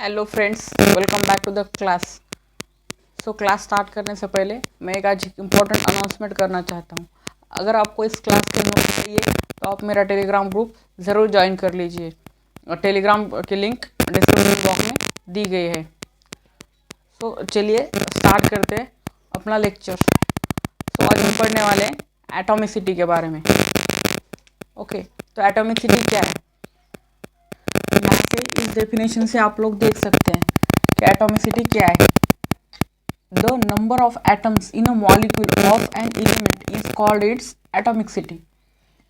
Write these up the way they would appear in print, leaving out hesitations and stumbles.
Hello friends, welcome back to the class. Class start करने से पहले मैं एक आज इम्पोर्टेंट अनाउंसमेंट करना चाहता हूँ। अगर आपको इस क्लास के नोट्स चाहिए तो आप मेरा टेलीग्राम ग्रुप ज़रूर ज्वाइन कर लीजिए और टेलीग्राम की लिंक डिस्क्रिप्शन बॉक्स में दी गई है। चलिए स्टार्ट करते हैं अपना लेक्चर। आज हम पढ़ने वाले हैं एटॉमिसिटी के बारे में। तो एटॉमिसिटी क्या है? यहाँ से इस डेफिनेशन से आप लोग देख सकते हैं कि एटॉमिसिटी क्या है। The number of atoms in a molecule of an element is called its atomicity.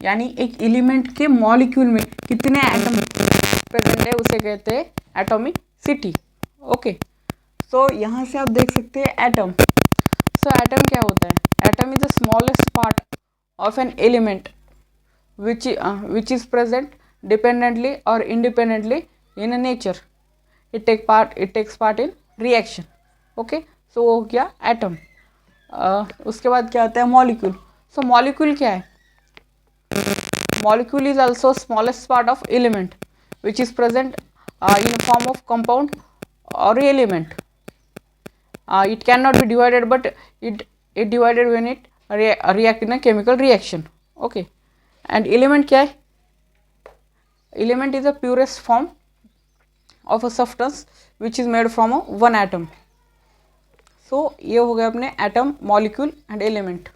यानी एक एलिमेंट के मॉलिक्यूल में कितने एटम प्रेजेंट है उसे कहते हैं एटॉमिसिटी। यहाँ से आप देख सकते हैं एटम। एटम क्या होता है? Atom is the smallest part of an element which is present dependently or independently in a nature. It takes part in reaction. वो हो गया एटम। उसके बाद क्या आता है? मॉलिक्यूल। मॉलिक्यूल क्या है? Molecule is also smallest part of element which is present in a form of compound or element. It cannot be divided, but it divided when it react in a chemical reaction. And element क्या है? Element is the purest form of a substance which is made from one atom. ये हो गया अपने atom, molecule and element.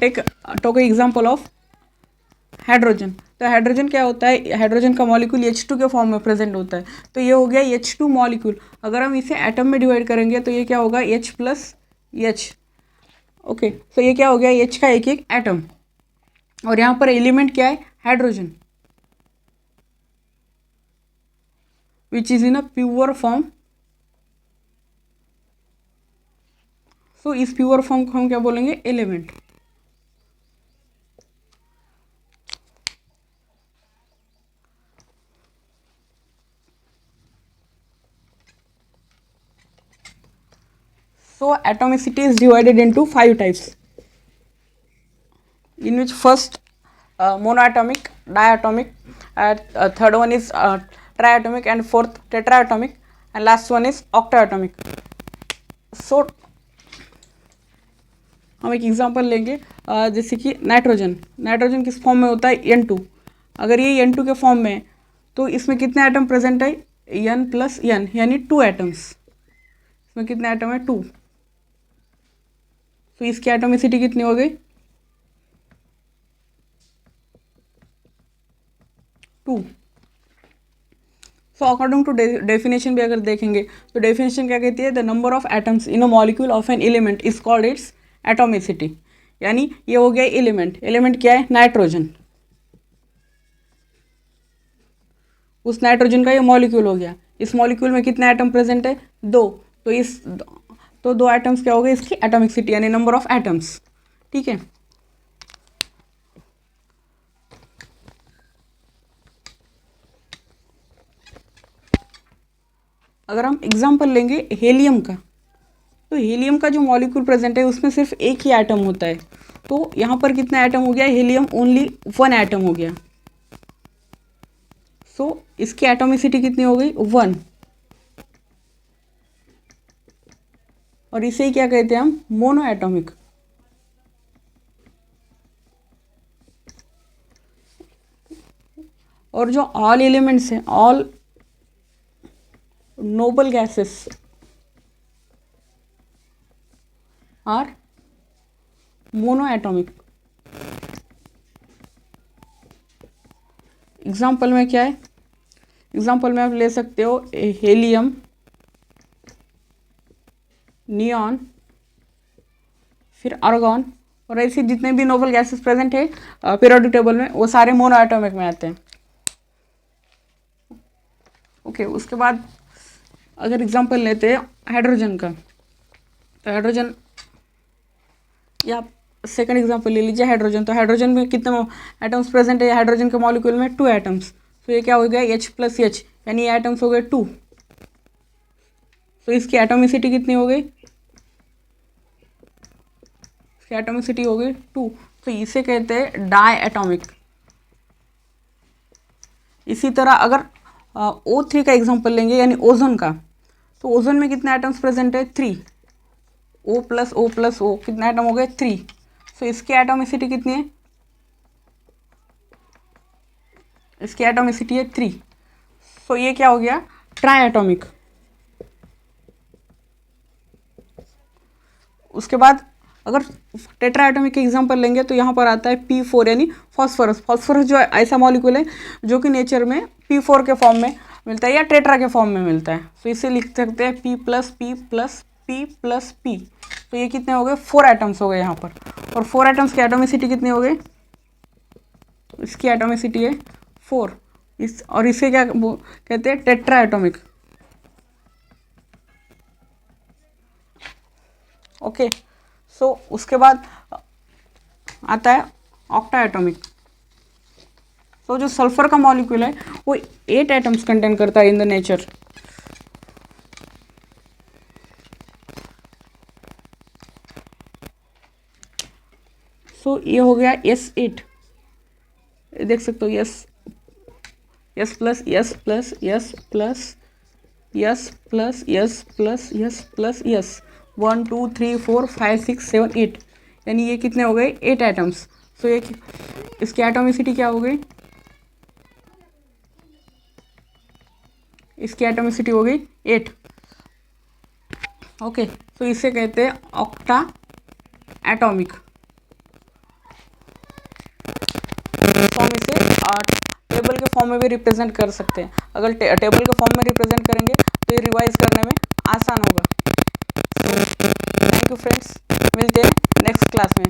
Take example of hydrogen. तो hydrogen क्या होता है? हाइड्रोजन का मॉलिक्यूल H2 के फॉर्म में प्रेजेंट होता है। तो ये हो गया H2 मॉलिक्यूल। अगर हम इसे एटम में डिवाइड करेंगे तो ये क्या होगा? H plus H। ये क्या हो गया? H का एक एक एटम। और यहाँ पर एलिमेंट क्या है? Hydrogen, which is in a pure form. इस प्योर फॉर्म को हम क्या बोलेंगे? Element. Atomicity is divided into 5 types, in which first monoatomic, diatomic, third one is triatomic, and fourth tetraatomic, and last one is octatomic. हम एक example लेंगे, जैसे कि नाइट्रोजन किस फॉर्म में होता है? N2। अगर ये N2 के फॉर्म में है तो इसमें कितने एटम प्रेजेंट है? N प्लस N, यानी 2 एटम्स। इसमें कितने एटम है? 2। इसकी एटॉमिसिटी कितनी हो गई? 2। अकॉर्डिंग टू डेफिनेशन भी अगर देखेंगे तो डेफिनेशन क्या कहती है? The number of atoms in a molecule of an element is called its atomicity. यानी ये हो गया एलिमेंट। एलिमेंट क्या है? नाइट्रोजन। उस नाइट्रोजन का ये मॉलिक्यूल हो गया। इस मॉलिक्यूल में कितने एटम प्रेजेंट है? 2। तो 2 एटम्स क्या हो गए? इसकी एटॉमिसिटी, यानी नंबर ऑफ एटम्स। ठीक है। अगर हम एग्जांपल लेंगे हेलियम का, तो हेलियम का जो मॉलिक्यूल प्रेजेंट है उसमें सिर्फ एक ही एटम होता है। तो यहाँ पर कितना एटम हो गया? हेलियम ओनली 1 एटम हो गया। इसकी एटॉमिसिटी कितनी हो गई? 1। और इसे ही क्या कहते हैं हम? Monoatomic. और जो ऑल एलिमेंट्स हैं, all noble gases are monoatomic. Example में क्या है? एग्जाम्पल में आप ले सकते हो हेलियम, नियॉन, फिर आर्गॉन, और ऐसे जितने भी नोबल गैसेस प्रेजेंट है पीरियोडिक टेबल में, वो सारे मोनो एटॉमिक में आते हैं। उसके बाद अगर एग्जांपल लेते हैं हाइड्रोजन का, तो हाइड्रोजन, या सेकंड एग्जांपल ले लीजिए हाइड्रोजन। तो हाइड्रोजन में कितने एटम्स प्रेजेंट है? हाइड्रोजन के मॉलिक्यूल में 2 एटम्स। ये क्या हो गया? H प्लस H, यानी ये एटम्स हो गए 2। इसकी एटॉमिसिटी कितनी हो गई? इसकी एटॉमिसिटी हो गई 2। इसे कहते हैं डाई एटॉमिक। इसी तरह अगर O3 का एग्जांपल लेंगे यानी ओजोन का, तो ओजोन में कितने एटम्स प्रेजेंट है? 3। O plus O plus O कितने एटम हो गए? 3। सो इसकी एटोमिसिटी कितनी है? इसकी एटोमिसिटी है 3। सो ये क्या हो गया? Try atomic. उसके बाद अगर टेट्रा एटॉमिक के एग्जांपल लेंगे तो यहाँ पर आता है P4 यानी फॉस्फोरस। फॉस्फोरस जो ऐसा मॉलिक्यूल है जो कि नेचर में P4 के फॉर्म में मिलता है या टेट्रा के फॉर्म में मिलता है। तो इसे लिख सकते हैं P plus P plus P plus P। तो ये कितने हो गए? 4 एटम्स हो गए यहाँ पर। और 4 एटम्स की एटोमिसिटी कितनी हो गई? इसकी एटोमिसिटी है 4। और इसे क्या कहते हैं? Tetra atomic. ओके। सो उसके बाद आता है ऑक्टा एटॉमिक। तो जो सल्फर का मॉलिक्यूल है वो 8 एटम्स कंटेन करता है इन द नेचर। सो ये हो गया S8। देख सकते हो S plus S plus S plus S plus S plus S plus S 1 2 3 4 5 6 7 8 यानी ये कितने हो गए? 8 एटम्स। सो ये इसकी एटोमिसिटी क्या हो गई? इसकी एटोमिसिटी हो गई 8। ओके। तो इसे कहते हैं ऑक्टा एटॉमिक। तो हम इसे टेबल के फॉर्म में भी रिप्रेजेंट कर सकते हैं। अगर टेबल के फॉर्म में रिप्रेजेंट करेंगे तो ये रिवाइज करने में आसान होगा। थैंक यू फ्रेंड्स, मिलते हैं नेक्स्ट क्लास में।